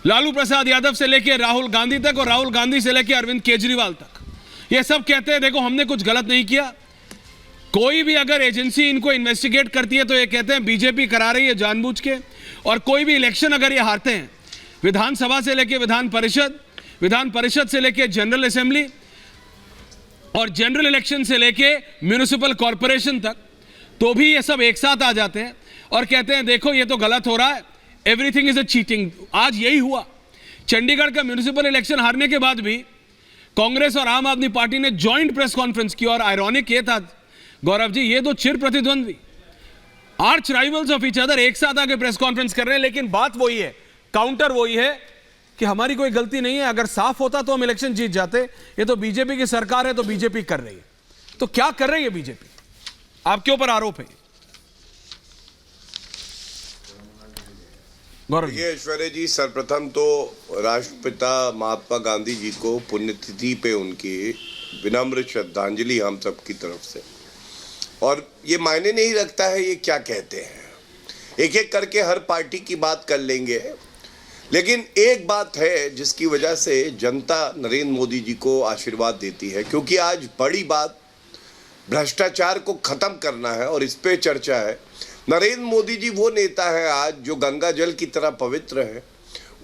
लालू प्रसाद यादव से लेकर राहुल गांधी तक और राहुल गांधी से लेकर अरविंद केजरीवाल तक, ये सब कहते हैं देखो हमने कुछ गलत नहीं किया। कोई भी अगर एजेंसी इनको इन्वेस्टिगेट करती है तो ये कहते हैं बीजेपी करा रही है जानबूझ के। और कोई भी इलेक्शन अगर ये हारते हैं, विधानसभा से लेकर विधान परिषद से लेकर जनरल असेंबली और जनरल इलेक्शन से लेकर म्युनिसिपल कॉरपोरेशन तक, तो भी ये सब एक साथ आ जाते हैं और कहते हैं देखो ये तो गलत हो रहा है, एवरीथिंग इज अ चीटिंग। आज यही हुआ। चंडीगढ़ का म्युनिसिपल इलेक्शन हारने के बाद भी कांग्रेस और आम आदमी पार्टी ने जॉइंट प्रेस कॉन्फ्रेंस की। और आयरॉनिक ये था गौरव जी, ये दो चिर प्रतिद्वंद्वी arch rivals of each other एक साथ आके प्रेस कॉन्फ्रेंस कर रहे हैं, लेकिन बात वही है, काउंटर वही है कि हमारी कोई गलती नहीं है। अगर साफ होता तो हम इलेक्शन जीत जाते। ये तो बीजेपी की सरकार है तो बीजेपी कर रही है। तो क्या कर रही है बीजेपी? आपके ऊपर आरोप है गौरव जी। ऐश्वर्या जी, सर्वप्रथम तो राष्ट्रपिता महात्मा गांधी जी को पुण्यतिथि पे उनकी विनम्र श्रद्धांजलि हम सब की तरफ से। और ये मायने नहीं रखता है ये क्या कहते हैं, एक एक करके हर पार्टी की बात कर लेंगे, लेकिन एक बात है जिसकी वजह से जनता नरेंद्र मोदी जी को आशीर्वाद देती है, क्योंकि आज बड़ी बात भ्रष्टाचार को खत्म करना है और इस पे चर्चा है। नरेंद्र मोदी जी वो नेता है आज जो गंगा जल की तरह पवित्र है,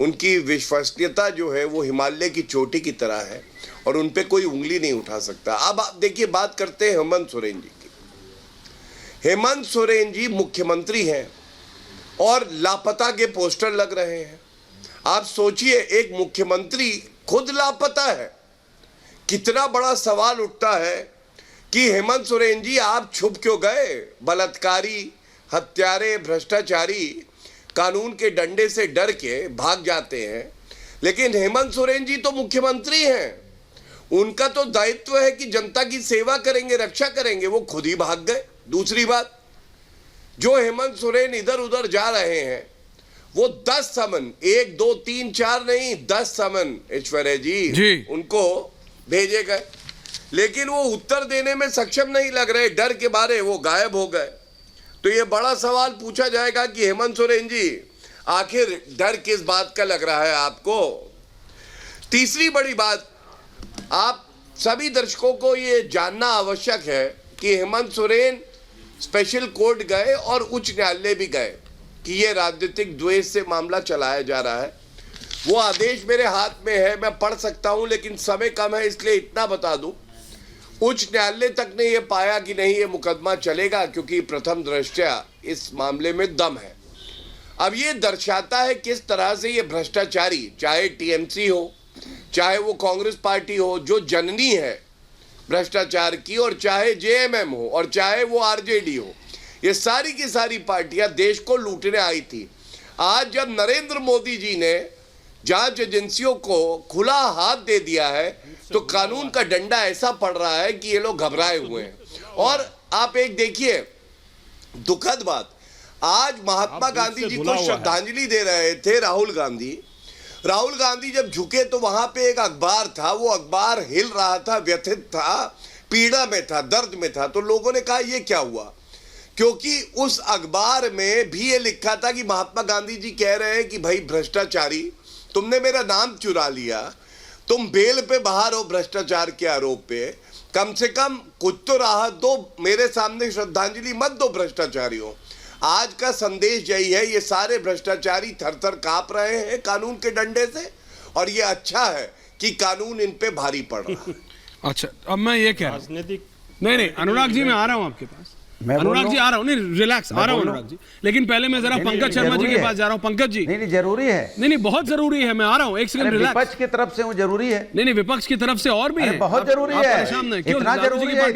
उनकी विश्वसनीयता जो है वो हिमालय की चोटी की तरह है और उन पे कोई उंगली नहीं उठा सकता। अब आप देखिए, बात करते हैं हेमंत सोरेन जी की। हेमंत सोरेन जी मुख्यमंत्री हैं और लापता के पोस्टर लग रहे हैं। आप सोचिए, एक मुख्यमंत्री खुद लापता है, कितना बड़ा सवाल उठता है कि हेमंत सोरेन जी आप छुप क्यों गए? बलात्कारी, हत्यारे, भ्रष्टाचारी कानून के डंडे से डर के भाग जाते हैं, लेकिन हेमंत सोरेन जी तो मुख्यमंत्री हैं, उनका तो दायित्व है कि जनता की सेवा करेंगे, रक्षा करेंगे, वो खुद ही भाग गए। दूसरी बात, जो हेमंत सोरेन इधर उधर जा रहे हैं वो 10 समन, 1 2 3 4 नहीं 10 समन ऐश्वर्या जी उनको भेजे गए, लेकिन वो उत्तर देने में सक्षम नहीं लग रहे, डर के मारे वो गायब हो गए। तो ये बड़ा सवाल पूछा जाएगा कि हेमंत सोरेन जी आखिर डर किस बात का लग रहा है आपको? तीसरी बड़ी बात, आप सभी दर्शकों को ये जानना आवश्यक है कि हेमंत सोरेन स्पेशल कोर्ट गए और उच्च न्यायालय भी गए कि ये राजनीतिक द्वेष से मामला चलाया जा रहा है। वो आदेश मेरे हाथ में है, मैं पढ़ सकता हूं, लेकिन समय कम है इसलिए इतना बता दूं, उच्च न्यायालय तक ने ये पाया कि नहीं ये मुकदमा चलेगा, क्योंकि प्रथम दृष्टया इस मामले में दम है। अब ये दर्शाता है किस तरह से ये भ्रष्टाचारी, चाहे टीएमसी हो, चाहे वो कांग्रेस पार्टी हो जो जननी है भ्रष्टाचार की, और चाहे जेएमएम हो, और चाहे वो आरजेडी हो, ये सारी की सारी पार्टियां देश को लूटने आई थी। आज जब नरेंद्र मोदी जी ने जांच एजेंसियों को खुला हाथ दे दिया है तो कानून का डंडा ऐसा पड़ रहा है कि ये लोग घबराए हुए हैं। और आप एक देखिए दुखद बात, आज महात्मा गांधी जी को श्रद्धांजलि दे रहे थे राहुल गांधी जब झुके तो वहां पे एक अखबार था, वो अखबार हिल रहा था, व्यथित था, पीड़ा में था, दर्द में था। तो लोगों ने कहा ये क्या हुआ, क्योंकि उस अखबार में भी ये लिखा था कि महात्मा गांधी जी कह रहे हैं कि भाई भ्रष्टाचारी, तुमने मेरा नाम चुरा लिया, तुम बेल पे बाहर हो भ्रष्टाचार के आरोप पे, कम से कम कुछ तो राहत दो, मेरे सामने श्रद्धांजलि मत दो भ्रष्टाचारियों। आज का संदेश यही है, ये सारे भ्रष्टाचारी थर थर कांप रहे हैं कानून के डंडे से, और ये अच्छा है कि कानून इन पे भारी पड़ रहा है। अच्छा, अब मैं ये कह रहा हूं, नहीं अनुराग जी मैं आ रहा हूं आपके पास, अनुराग जी आ रहा हूँ, नहीं रिलैक्स आ रहा हूँ अनुराग जी, लेकिन पहले मैं जरा पंकज शर्मा जी के पास जा रहा हूँ। पंकज जी, नहीं जरूरी है, नहीं बहुत जरूरी है, मैं आ रहा हूँ, एक सेकंड रिलैक्स। विपक्ष की तरफ से वो जरूरी है, नहीं विपक्ष की तरफ से और भी है, बहुत जरूरी है, इतना जरूरी है,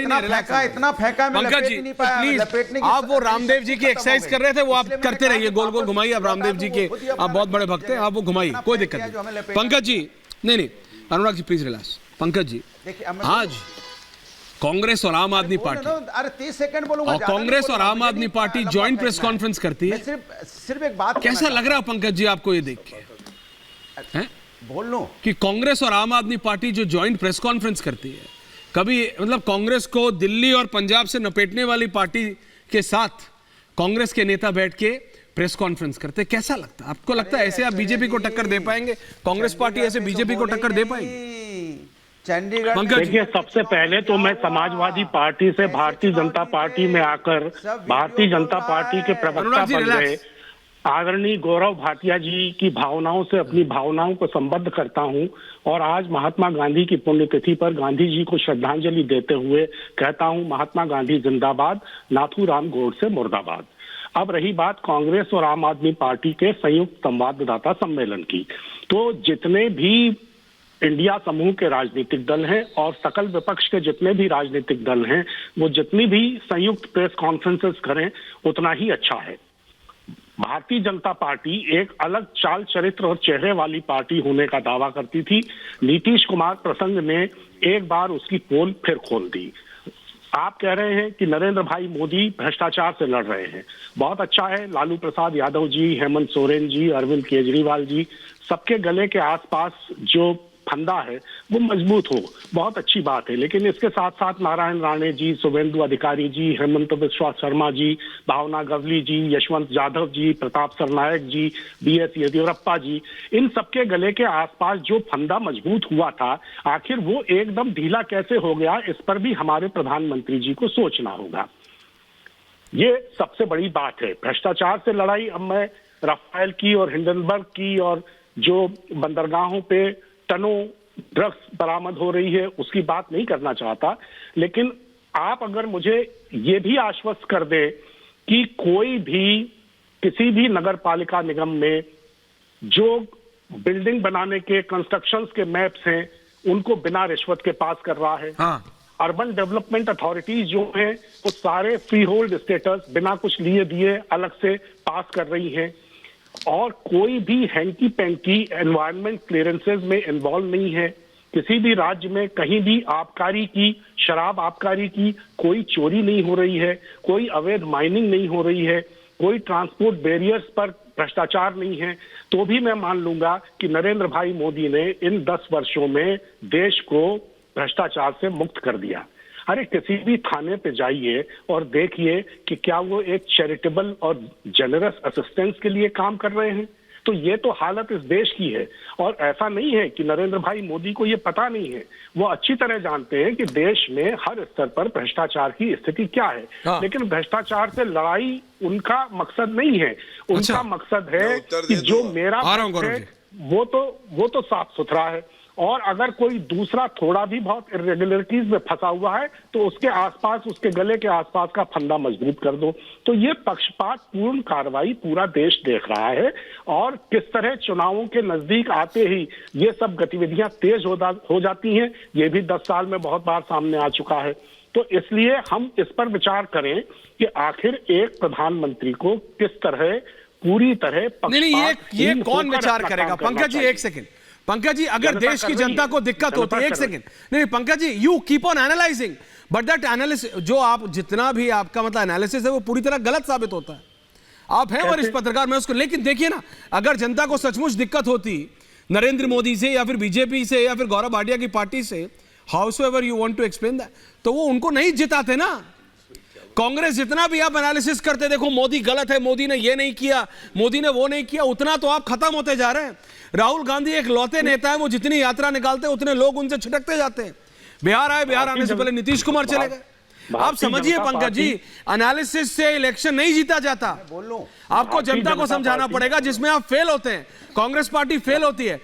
इतना फेंका पंकज जी प्लीज, आप वो रामदेव जी की एक्सरसाइज कर रहे थे वो आप करते रहिए, गोल गोल घुमाइए, आप रामदेव जी के आप बहुत बड़े भक्त हैं, आप वो घुमाइए, कोई दिक्कत नहीं। पंकज जी नहीं अनुराग जी प्लीज रिलैक्स। पंकज जी, आज कांग्रेस और आम आदमी पार्टी, अरे 30 सेकंड बोलूंगा, और कांग्रेस और आम आदमी पार्टी जॉइंट प्रेस कॉन्फ्रेंस करती है, सिर्फ एक बात, कैसा लग रहा है पंकज जी आपको ये देख के? बोल लो कि कांग्रेस और आम आदमी पार्टी जो जॉइंट प्रेस कॉन्फ्रेंस करती है, कभी मतलब कांग्रेस को दिल्ली और पंजाब से नपेटने वाली पार्टी के साथ कांग्रेस के नेता बैठ के प्रेस कॉन्फ्रेंस करते, कैसा लगता है आपको? लगता है ऐसे आप बीजेपी को टक्कर दे पाएंगे? कांग्रेस पार्टी ऐसे बीजेपी को टक्कर दे पाएगी? चंडीगढ़ पंकज देखिए, सबसे पहले तो मैं समाजवादी पार्टी से भारतीय जनता पार्टी में आकर भारतीय जनता पार्टी के प्रवक्ता अनुराग जी, बन गए रिलैक्स। आदरणीय गौरव भाटिया जी की भावनाओं से अपनी भावनाओं को संबद्ध करता हूं और आज महात्मा गांधी की पुण्यतिथि पर गांधी जी को श्रद्धांजलि देते हुए कहता हूं, महात्मा गांधी जिंदाबाद, नाथूराम गोडसे मुर्दाबाद। अब रही बात कांग्रेस और आम आदमी पार्टी के संयुक्त संवाददाता सम्मेलन की, तो जितने भी इंडिया समूह के राजनीतिक दल हैं और सकल विपक्ष के जितने भी राजनीतिक दल हैं, वो जितनी भी संयुक्त प्रेस कॉन्फ्रेंसेस करें उतना ही अच्छा है। भारतीय जनता पार्टी एक अलग चाल चरित्र और चेहरे वाली पार्टी होने का दावा करती थी। नीतीश कुमार प्रसंग ने एक बार उसकी पोल फिर खोल दी। आप कह रहे हैं कि नरेंद्र भाई मोदी भ्रष्टाचार से लड़ रहे हैं, बहुत अच्छा है। लालू प्रसाद यादव जी, हेमंत सोरेन जी, अरविंद केजरीवाल जी, सबके गले के आसपास जो फंदा है वो मजबूत हो, बहुत अच्छी बात है। लेकिन इसके साथ साथ नारायण राणे जी, शुभेंदु अधिकारी जी, हेमंत बिस्वा शर्मा जी, भावना गवली जी, यशवंत जाधव जी, प्रताप सरनायक जी, BS येदियुरप्पा जी, इन सबके गले के आसपास जो फंदा मजबूत हुआ था, आखिर वो एकदम ढीला कैसे हो गया, इस पर भी हमारे प्रधानमंत्री जी को सोचना होगा। ये सबसे बड़ी बात है। भ्रष्टाचार से लड़ाई, अब मैं राफेल की और हिंडनबर्ग की और जो बंदरगाहों पे टनों ड्रग्स बरामद हो रही है उसकी बात नहीं करना चाहता, लेकिन आप अगर मुझे ये भी आश्वस्त कर दे कि कोई भी किसी भी नगर पालिका निगम में जो बिल्डिंग बनाने के कंस्ट्रक्शंस के मैप्स हैं उनको बिना रिश्वत के पास कर रहा है। हाँ, अर्बन डेवलपमेंट अथॉरिटीज जो हैं वो सारे फ्री होल्ड स्टेटस बिना कुछ लिए दिए अलग से पास कर रही हैं, और कोई भी हैंकी पैंकी एनवायरनमेंट क्लियरेंसेज में इन्वॉल्व नहीं है। किसी भी राज्य में कहीं भी आबकारी की, शराब आबकारी की कोई चोरी नहीं हो रही है, कोई अवैध माइनिंग नहीं हो रही है, कोई ट्रांसपोर्ट बैरियर्स पर भ्रष्टाचार नहीं है, तो भी मैं मान लूंगा कि नरेंद्र भाई मोदी ने इन 10 वर्षों में देश को भ्रष्टाचार से मुक्त कर दिया। अरे किसी भी थाने पे जाइए और देखिए कि क्या वो एक चैरिटेबल और जेनरस असिस्टेंस के लिए काम कर रहे हैं। तो ये तो हालत इस देश की है, और ऐसा नहीं है कि नरेंद्र भाई मोदी को ये पता नहीं है, वो अच्छी तरह जानते हैं कि देश में हर स्तर पर भ्रष्टाचार की स्थिति क्या है। हाँ। लेकिन भ्रष्टाचार से लड़ाई उनका मकसद नहीं है, उनका अच्छा। मकसद है मैं उत्तर कि दे जो दूं। मेरा आ रहा हूं पक्ष गौरव है जी। वो तो साफ सुथरा है, और अगर कोई दूसरा थोड़ा भी बहुत इरेगुलरिटीज में फंसा हुआ है तो उसके आसपास, उसके गले के आसपास का फंदा मजबूत कर दो। तो ये पक्षपात पूर्ण कार्रवाई पूरा देश देख रहा है, और किस तरह चुनावों के नजदीक आते ही ये सब गतिविधियां तेज हो जाती हैं, ये भी 10 साल में बहुत बार सामने आ चुका है। तो इसलिए हम इस पर विचार करें कि आखिर एक प्रधानमंत्री को किस तरह पूरी तरह नहीं, ये पक्षपातहीन कौन होकर विचार अपना करेगा? काम करना पंकज जी, चाहिए। एक सेकंड। पंकज जी, अगर जनता देश की कर रही जनता है। को दिक्कत जनता होती है, एक कर रही सेकंड, नहीं Pankaj ji, you keep on analysing, but that analysis, जो आप जितना भी आपका मतलब एनालिसिस है वो पूरी तरह गलत साबित होता है। आप हैं वरिष्ठ पत्रकार, मैं उसको, लेकिन देखिए ना, अगर जनता को सचमुच दिक्कत होती नरेंद्र मोदी से या फिर बीजेपी से या फिर गौरव भाटिया की पार्टी से, however you want to explain that, तो वो उनको नहीं जिताते ना। कांग्रेस जितना भी आप एनालिसिस करते, देखो मोदी गलत है, मोदी ने ये नहीं किया, मोदी ने वो नहीं किया, उतना तो आप खत्म होते जा रहे हैं। राहुल गांधी एक लौते नेता है, वो जितनी यात्रा निकालते हैं उतने लोग उनसे छिटकते जाते हैं। बिहार आए, बिहार आने से पहले नीतीश कुमार चले गए। आप समझिए पंकज जी, एनालिसिस से इलेक्शन नहीं जीता जाता। आपको जनता को समझाना पड़ेगा, जिसमें आप फेल होते हैं। कांग्रेस पार्टी फेल होती है,